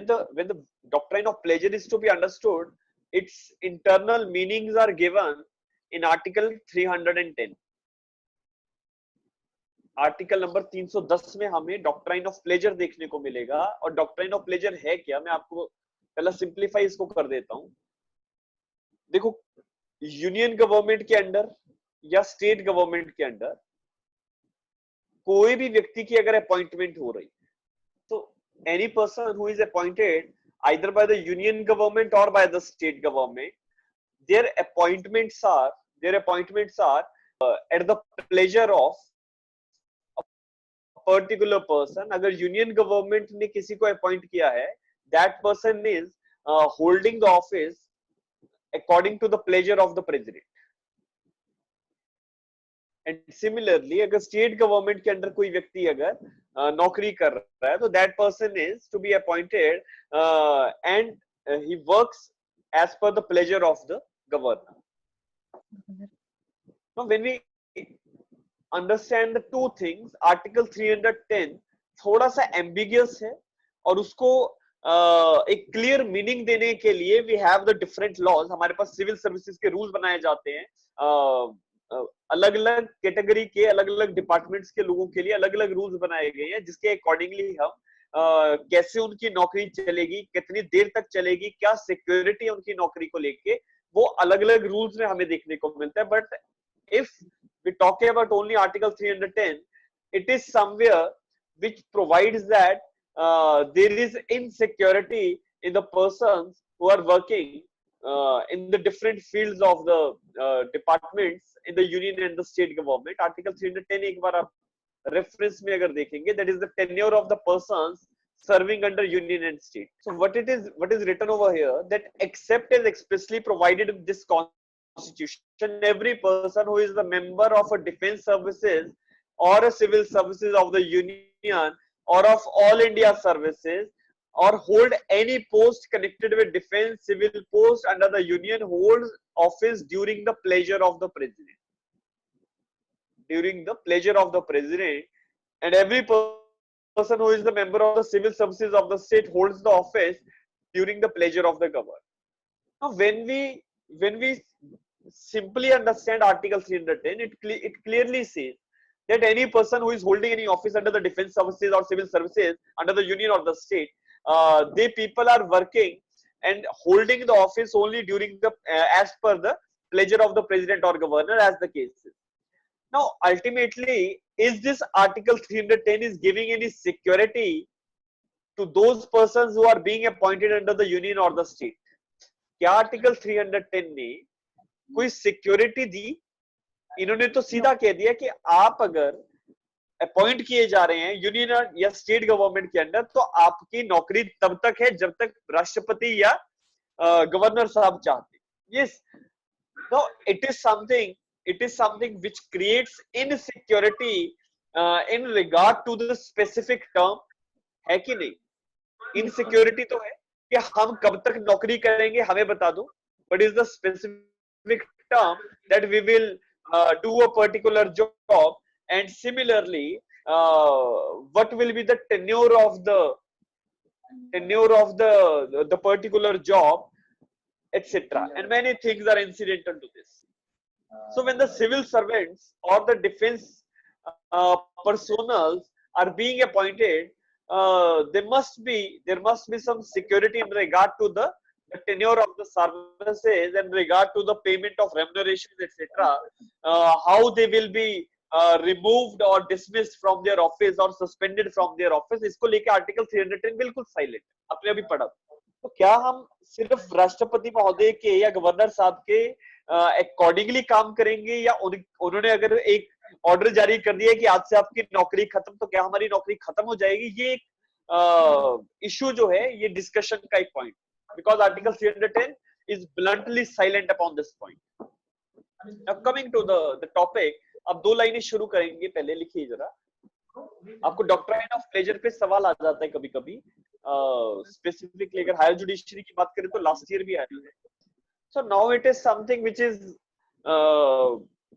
when the doctrine of pleasure is to be understood, its internal meanings are given in article 310. Article number 310 में हमें doctrine of pleasure देखने को मिलेगा। और doctrine of pleasure है क्या, मैं आपको पहला सिंप्लीफाई इसको कर देता हूं। देखो, यूनियन गवर्नमेंट के अंडर या स्टेट गवर्नमेंट के अंडर कोई भी व्यक्ति की अगर अपॉइंटमेंट हो रही, तो any person who is appointed either by the union government or by the state government, their appointments are at the pleasure of a particular person. अगर यूनियन गवर्नमेंट ने किसी को अपॉइंट किया है, that person is holding the office according to the pleasure of the president. And similarly अगर state government के under कोई व्यक्ति अगर नौकरी कर रहा है, तो that person is to be appointed and he works as per the pleasure of the governor. Now when we understand the two things, article 310 थोड़ा सा एम्बिगियस है, और उसको एक क्लियर मीनिंग देने के लिए we have the different laws. हमारे पास सिविल सर्विसेज के रूल्स बनाए जाते हैं, अलग अलग कैटेगरी के अलग अलग डिपार्टमेंट्स के लोगों के लिए अलग अलग रूल्स बनाए गए हैं, जिसके अकॉर्डिंगली हम कैसे उनकी नौकरी चलेगी, कितनी देर तक चलेगी, क्या सिक्योरिटी है उनकी नौकरी को लेके, वो अलग अलग रूल्स में हमें देखने को मिलता है। But if we talk about only article 310, it is somewhere which provides that there is insecurity in the persons who are working in the different fields of the departments in the union and the state government. Article 310 एक बार आप reference में अगर देखेंगे, that is the tenure of the persons serving under union and state. So what is written over here, that except as expressly provided in this constitution, every person who is the member of a defense services or a civil services of the union or of all India services, or hold any post connected with defense, civil post under the union, holds office during the pleasure of the president. During the pleasure of the president, and every person who is the member of the civil services of the state holds the office during the pleasure of the governor. Now, when we simply understand Article 310, it clearly says that any person who is holding any office under the defense services or civil services under the union or the state, they people are working and holding the office only during the as per the pleasure of the president or governor, as the case is. Now, ultimately, is this Article 310 is giving any security to those persons who are being appointed under the union or the state? क्या article 310 ने कोई security दी? इन्होंने तो सीधा कह दिया कि आप अगर अपॉइंट किए जा रहे हैं यूनियन या स्टेट गवर्नमेंट के अंडर, तो आपकी नौकरी तब तक है जब तक राष्ट्रपति या गवर्नर साहब चाहते। Yes, no, it is something which creates insecurity in regard to the specific term, है कि नहीं? इनसिक्योरिटी तो है कि हम कब तक नौकरी करेंगे, हमें बता दो, but is the specific term that we will do a particular job, and similarly what will be the tenure of the particular job, etc., and many things are incidental to this. So when the civil servants or the defense personals are being appointed, there must be some security in regard to the tenure of the services, and regard to the payment of remunerations, etc., how they will be removed or dismissed from their office or suspended from their office. इसको लेके article 310 बिल्कुल silent, आपने अभी पढ़ा। तो क्या हम सिर्फ राष्ट्रपति महोदय के या गवर्नर साहब के अकॉर्डिंगली काम करेंगे, या उन्होंने अगर एक ऑर्डर जारी कर दिया कि आज से आपकी नौकरी खत्म, तो क्या हमारी नौकरी खत्म हो जाएगी? ये एक इशू जो है, ये डिस्कशन का एक point, because Article 310 is bluntly silent upon this point. Now coming to the topic, अब दो लाइनें शुरू करेंगे, पहले लिखिए जरा। आपको डॉक्ट्राइन ऑफ प्लेजर पे सवाल आ जाता है कभी कभी, स्पेसिफिकली अगर हायर जुडिशरी की बात करें तो लास्ट ईयर भी आया है। So now it is something which is,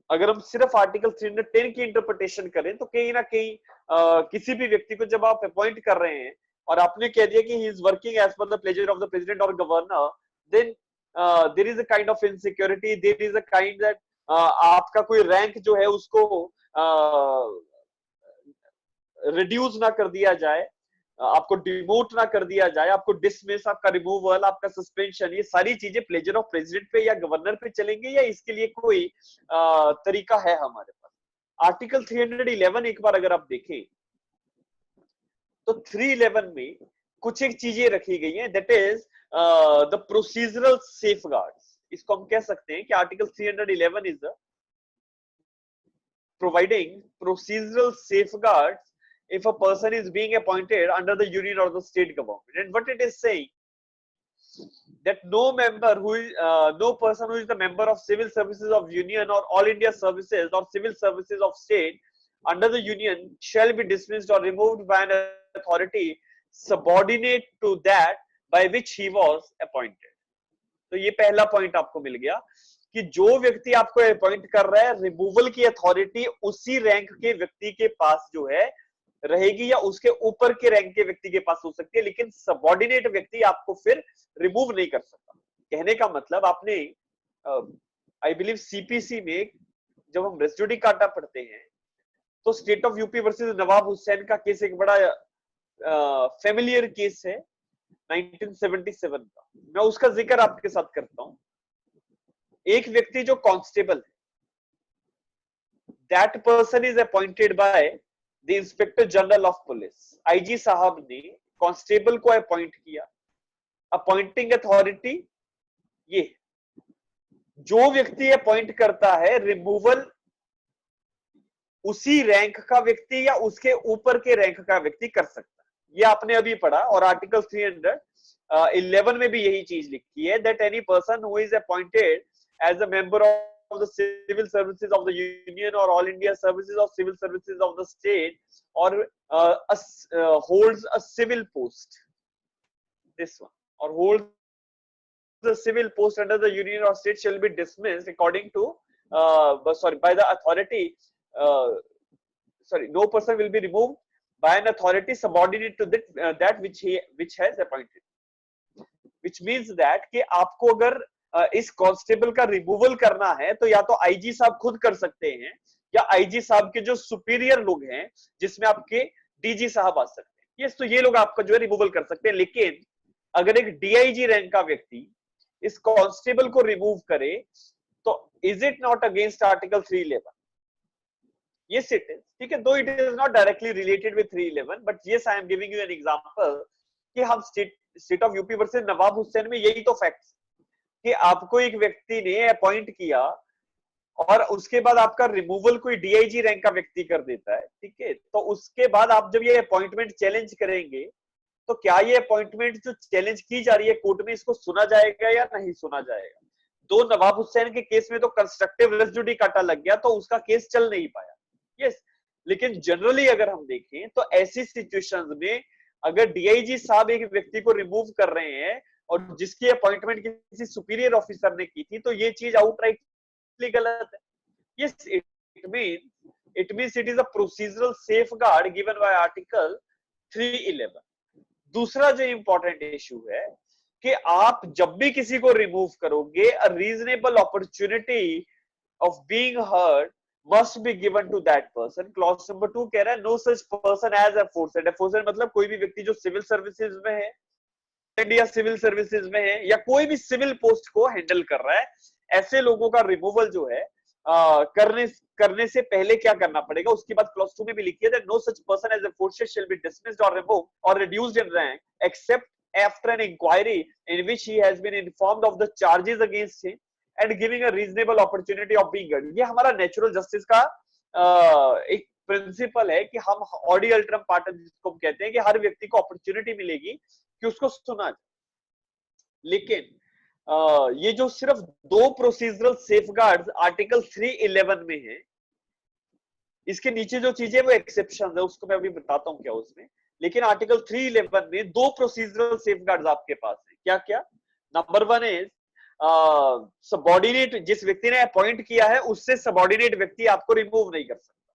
अगर हम सिर्फ आर्टिकल 310 की इंटरप्रिटेशन करें, तो कहीं ना कहीं किसी भी व्यक्ति को जब आप अपॉइंट कर रहे हैं और आपने कह दिया कि he is working as per the pleasure of the president और governor, then there is a kind of insecurity, there is a kind that आपका कोई रैंक जो है उसको रिड्यूस ना कर दिया जाए, आपको डिमोट ना कर दिया जाए, आपको डिसमिस, आपका रिमूवल, आपका सस्पेंशन, ये सारी चीजें प्लेजर ऑफ प्रेसिडेंट पे या गवर्नर पे चलेंगे या इसके लिए कोई तरीका है हमारे पास? आर्टिकल 311 एक बार अगर आप देखें तो 311 में कुछ एक चीजें रखी गई हैं, that is the procedural safeguards. इसको हम कह सकते हैं कि article 311 is providing procedural safeguards if a person is being appointed under the union or the state government. And what it is saying, that no member who is no person who is the member of civil services of union or all India services or civil services of state under the union shall be dismissed or removed by an authority subordinate to that by which he was appointed. तो ये पहला point आपको मिल गया कि जो व्यक्ति आपको appoint कर रहा है, रिमूवल की अथॉरिटी उसी रैंक के व्यक्ति के पास जो है रहेगी या उसके ऊपर के रैंक के व्यक्ति के पास हो सकती है, लेकिन सबऑर्डिनेट व्यक्ति आपको फिर रिमूव नहीं कर सकता। कहने का मतलब आपने आई बिलीव सीपीसी में जब हम रेस जुडिकाटा पढ़ते हैं तो स्टेट ऑफ यूपी वर्सेस नवाब हुसैन का केस एक बड़ा फेमिलियर केस है 1977 का, मैं उसका जिक्र आपके साथ करता हूं। एक व्यक्ति जो कांस्टेबल है, that person is appointed by the inspector general of police. IG साहब ने कांस्टेबल को अपॉइंट किया। अपॉइंटिंग अथॉरिटी ये, जो व्यक्ति अपॉइंट करता है, रिमूवल उसी रैंक का व्यक्ति या उसके ऊपर के रैंक का व्यक्ति कर सकता है। ये आपने अभी पढ़ा। और आर्टिकल 311 में भी यही चीज लिखी है, that any person who is appointed as a member of the civil services of the union or all India services or civil services of the state or holds a civil post, this one, or holds the civil post under the union or state shall be dismissed according to by the authority no person will be removed by an authority subordinate to that which has appointed, which means that कि आपको अगर इस constable का removal करना है तो या तो आईजी साहब खुद कर सकते हैं या आईजी साहब के जो सुपीरियर लोग हैं जिसमें आपके डीजी साहब आ सकते हैं, यस, तो ये लोग आपका जो है रिमूवल कर सकते हैं। लेकिन अगर एक डीआईजी रैंक का व्यक्ति इस कांस्टेबल को रिमूव करे तो is it not against article 311? yes it is, ठीक है, दो it is not directly related with 311, but yes I am giving you an example कि हम स्टेट ऑफ यूपी वर्सेस नवाब हुसैन में यही तो फैक्ट्स कि आपको एक व्यक्ति ने अपॉइंट किया और उसके बाद आपका रिमूवल कोई डीआईजी रैंक का व्यक्ति कर देता है, ठीक है, तो उसके बाद आप जब ये अपॉइंटमेंट चैलेंज करेंगे तो क्या ये अपॉइंटमेंट जो चैलेंज की जा रही है कोर्ट में, इसको सुना जाएगा या नहीं सुना जाएगा? दो नवाब हुसैन के केस में तो कंस्ट्रक्टिव रेस जुडिकाटा लग गया तो उसका केस चल नहीं पाया, यस। लेकिन जनरली अगर हम देखें तो ऐसी सिचुएशंस में अगर डीआईजी साहब एक व्यक्ति को रिमूव कर रहे हैं और जिसकी अपॉइंटमेंट किसी सुपीरियर ऑफिसर ने की थी तो ये चीज आउटराइटली गलत है। Yes, it means it is a procedural safeguard given by article 311। दूसरा जो इंपॉर्टेंट इशू है कि आप जब भी किसी को रिमूव करोगे, a reasonable opportunity of being heard must be given to that person. Clause number 2 कह रहा है no such person as aforesaid. Aforesaid मतलब कोई भी व्यक्ति जो सिविल सर्विसेज में है, इंडिया सिविल सर्विसेज में है या कोई भी सिविल पोस्ट को हैंडल कर रहा है, ऐसे लोगों का रिमूवल जो है करने से पहले क्या करना पड़ेगा, उसके बाद क्लॉज 2 में भी लिखी है that no such person as aforesaid shall be dismissed और रिमूव्ड और reduced in rank except after an inquiry in which he has been informed of the charges against him and giving a reasonable opportunity of being heard. ये हमारा natural justice का एक principal है कि हम Audi अल्टरम pattern जिसको हम कहते हैं कि हर व्यक्ति को अपॉर्चुनिटी मिलेगी कि उसको सुना जाए। लेकिन ये जो सिर्फ दो प्रोसीजरल सेफगार्ड्स आर्टिकल 311 में है, इसके नीचे जो चीजें वो एक्सेप्शन है, उसको मैं अभी बताता हूं क्या उसमें। लेकिन आर्टिकल 311 में दो प्रोसीजरल सेफगार्ड्स आपके पास है। क्या क्या? नंबर 1 इज सबऑर्डिनेट, जिस व्यक्ति ने अपॉइंट किया है उससे सबऑर्डिनेट व्यक्ति आपको रिमूव नहीं कर सकता।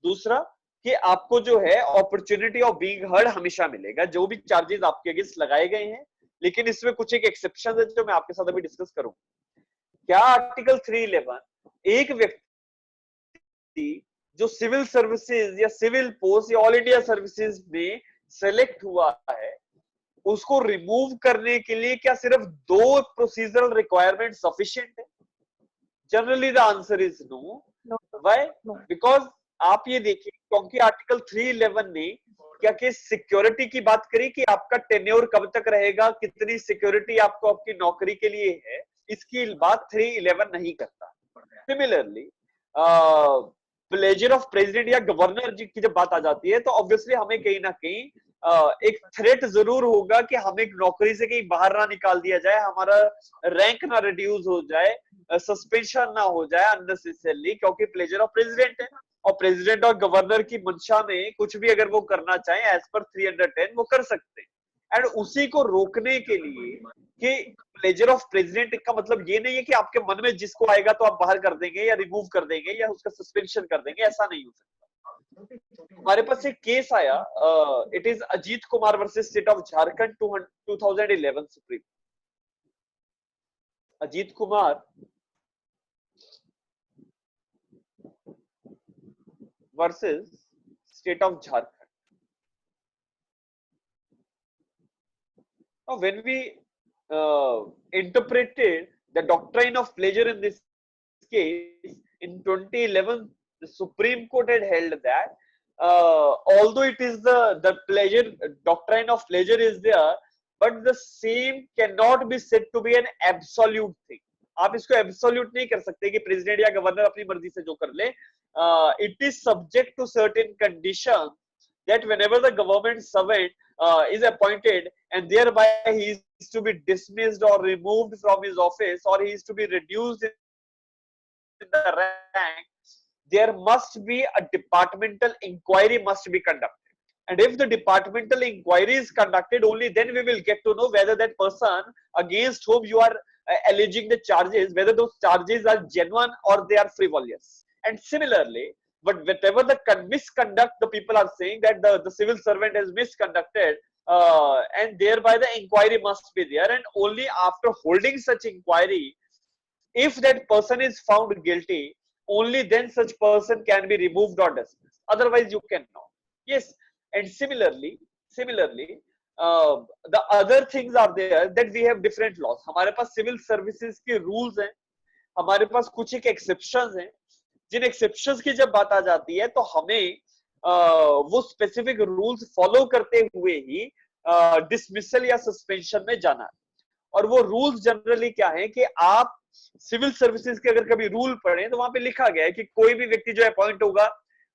दूसरा, कि आपको जो है अपॉर्चुनिटी ऑफ बीइंग हर्ड हमेशा मिलेगा, जो भी चार्जेस आपके अगेंस्ट लगाए गए हैं। लेकिन इसमें कुछ एक एक्सेप्शन है जो मैं आपके साथ अभी डिस्कस करूंगा। क्या आर्टिकल 311 एक व्यक्ति जो सिविल सर्विसेज या सिविल पोस्ट या ऑल इंडिया सर्विसेज में सेलेक्ट हुआ है, उसको रिमूव करने के लिए क्या सिर्फ 2 प्रोसीजरल रिक्वायरमेंट सफिशिएंट है? Generally the answer is no. No, why? no. Because आप ये देखिए, क्योंकि आर्टिकल 311 ने क्या कि सिक्योरिटी की बात करी कि आपका टेन्योर कब तक रहेगा, कितनी सिक्योरिटी आपको आपकी नौकरी के लिए है, इसकी बात 311 नहीं करता। सिमिलरली प्लेजर ऑफ प्रेसिडेंट या गवर्नर जी की जब बात आ जाती है, तो ऑब्वियसली हमें कहीं ना कहीं एक थ्रेट जरूर होगा कि हमें नौकरी से कहीं बाहर ना निकाल दिया जाए, हमारा रैंक ना रिड्यूस हो जाए, सस्पेंशन ना हो जाए अननेसेसरली, क्योंकि प्लेजर ऑफ प्रेसिडेंट है। और प्रेसिडेंट और गवर्नर की मंशा में कुछ भी अगर वो करना चाहे एज पर 310 वो कर सकते हैं। एंड उसी को रोकने के लिए कि प्लेजर ऑफ प्रेसिडेंट का मतलब ये नहीं है कि आपके मन में जिसको आएगा तो आप बाहर कर देंगे या रिमूव कर देंगे या उसका सस्पेंशन कर देंगे, ऐसा नहीं हो सकता। हमारे पास एक केस आया, it is Ajit Kumar versus state of Jharkhand 2011 supreme. Ajit Kumar versus state of Jharkhand. Now, when we interpreted the doctrine of pleasure in this case in 2011, the Supreme Court had held that although it is the pleasure doctrine of pleasure is there, but the same cannot be said to be an absolute thing. आप इसको absolute नहीं कर सकते कि president या governor अपनी मर्जी से जो कर ले। It is subject to certain conditions that whenever the government servant is appointed and thereby he is to be dismissed or removed from his office, or he is to be reduced in the rank, there must be a departmental inquiry must be conducted. And if the departmental inquiry is conducted, only then we will get to know whether that person against whom you are alleging the charges, whether those charges are genuine or they are frivolous. And similarly, but whatever the misconduct, the people are saying that the civil servant has misconducted, and thereby the inquiry must be there, and only after holding such inquiry, if that person is found guilty, only then such person can be removed or dismissed. Otherwise, you cannot. Yes, and similarly, the other things are there that we have different laws. हमारे पास civil services के rules हैं, हमारे पास कुछ एक exceptions हैं, जिन exceptions की जब बात आ जाती है तो हमें वो स्पेसिफिक रूल्स फॉलो करते हुए ही डिसमिसल या सस्पेंशन में जाना है। और वो रूल्स जनरली क्या है कि आप सिविल सर्विसेज के अगर कभी रूल पढ़े तो वहां पे लिखा गया है कि कोई भी व्यक्ति जो अपॉइंट होगा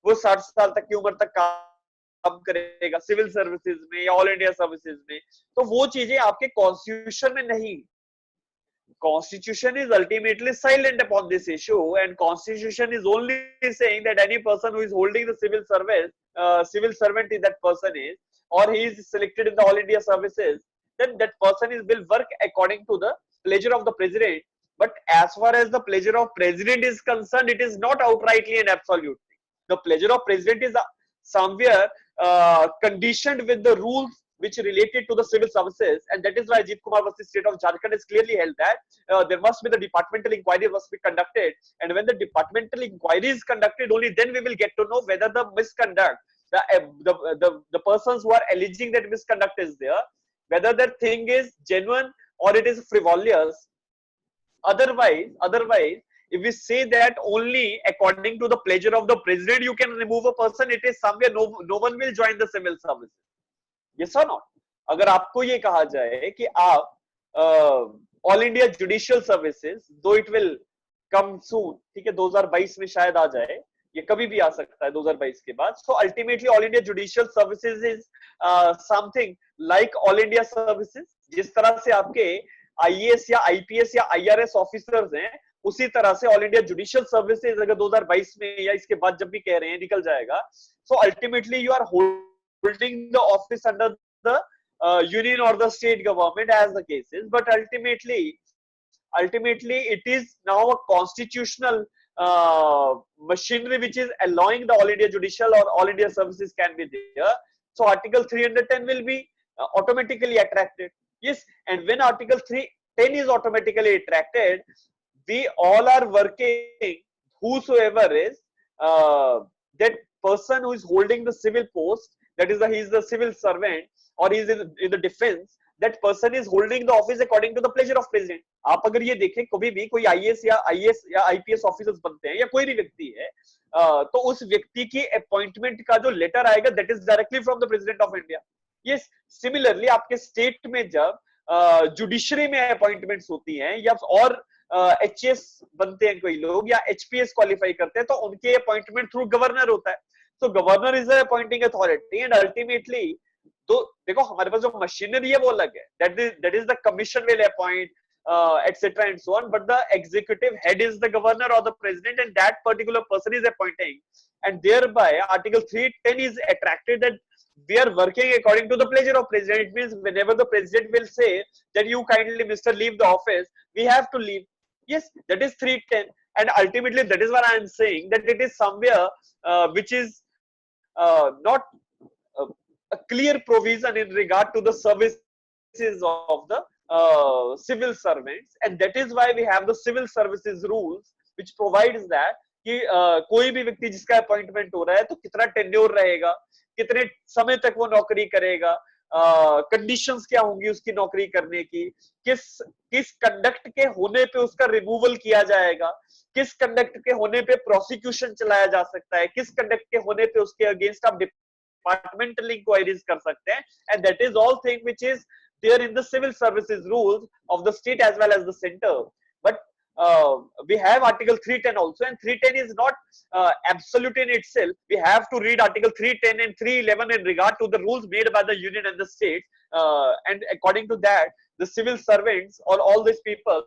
वो 60 साल तक की उम्र तक काम करेगा सिविल सर्विसेज में या ऑल इंडिया सर्विसेज में। तो वो चीजें आपके कॉन्स्टिट्यूशन में नहीं। Constitution is ultimately silent upon this issue, and Constitution is only saying that any person who is holding the civil service, civil servant is that person is, or he is selected in the all India services, then that person will work according to the pleasure of the president. But as far as the pleasure of president is concerned, it is not outrightly an absolute thing. The pleasure of president is somewhere conditioned with the rules which related to the civil services, and that is why Ajit Kumar versus State of Jharkhand has clearly held that there must be the departmental inquiry must be conducted, and when the departmental inquiry is conducted, only then we will get to know whether the misconduct, the persons who are alleging that misconduct is there, whether that thing is genuine or it is frivolous. Otherwise, if we say that only according to the pleasure of the president you can remove a person, it is somewhere no one will join the civil services. Yes or not? अगर आपको ये कहा जाए कि आप all India judicial services, दो it will come सून, ठीक है 2022 में शायद आ जाए, ये कभी भी आ सकता है 2022 के बाद। So ultimately all India judicial services is something like all India services. जिस तरह से आपके आईएएस या आईपीएस या आईआरएस ऑफिसर्स हैं, उसी तरह से ऑल इंडिया जुडिशियल सर्विसेज अगर 2022 में या इसके बाद जब भी कह रहे हैं निकल जाएगा, so ultimately you are holding the office under the union or the state government as the case is, but ultimately it is now a constitutional machinery which is allowing the all India judicial or all India services can be there. So Article 310 will be automatically attracted. Yes, and when Article 310 is automatically attracted, we all are working, whosoever is that person who is holding the civil post, that is he is the civil servant or he is in the defense, that person is holding the office according to the pleasure of president. आप अगर ये देखें कभी भी कोई IAS या IAS या IPS officers बनते हैं या कोई भी व्यक्ति है, तो उस व्यक्ति की अपॉइंटमेंट का जो लेटर आएगा that is directly from the president of India. Yes, similarly आपके स्टेट में जब जुडिशरी में अपॉइंटमेंट्स होती हैं या और एचएस बनते हैं कोई लोग या एचपीएस क्वालिफाई करते हैं, तो उनके अपॉइंटमेंट थ्रू गवर्नर होता है. तो governor is the appointing authority and ultimately तो देखो हमारे पास जो मशीनरी है वो अलग है, that is the commission will appoint etc and so on, but the executive head is the governor or the president and that particular person is appointing, and thereby Article 310 is attracted that we are working according to the pleasure of president. It means whenever the president will say that you kindly Mr. leave the office, we have to leave. Yes, that is 310, and ultimately that is what I am saying, that it is somewhere which is not a clear provision in regard to the services of the civil servants, and that is why we have the civil services rules which provides that कि कोई भी व्यक्ति जिसका appointment हो रहा है तो कितना टेन्योर रहेगा, कितने समय तक वो नौकरी करेगा, कंडीशंस क्या होंगी उसकी नौकरी करने की, किस कंडक्ट के होने पे उसका रिमूवल किया जाएगा, किस कंडक्ट के होने पे प्रोसिक्यूशन चलाया जा सकता है, किस कंडक्ट के होने पे उसके अगेंस्ट आप डिपार्टमेंटल इंक्वायरीज कर सकते हैं, and that is all thing which is there in the civil services rules of the state as well as the center. But we have Article 310 also, and 310 is not absolute in itself. We have to read Article 310 and 311 in regard to the rules made by the union and the state, and according to that the civil servants or all these people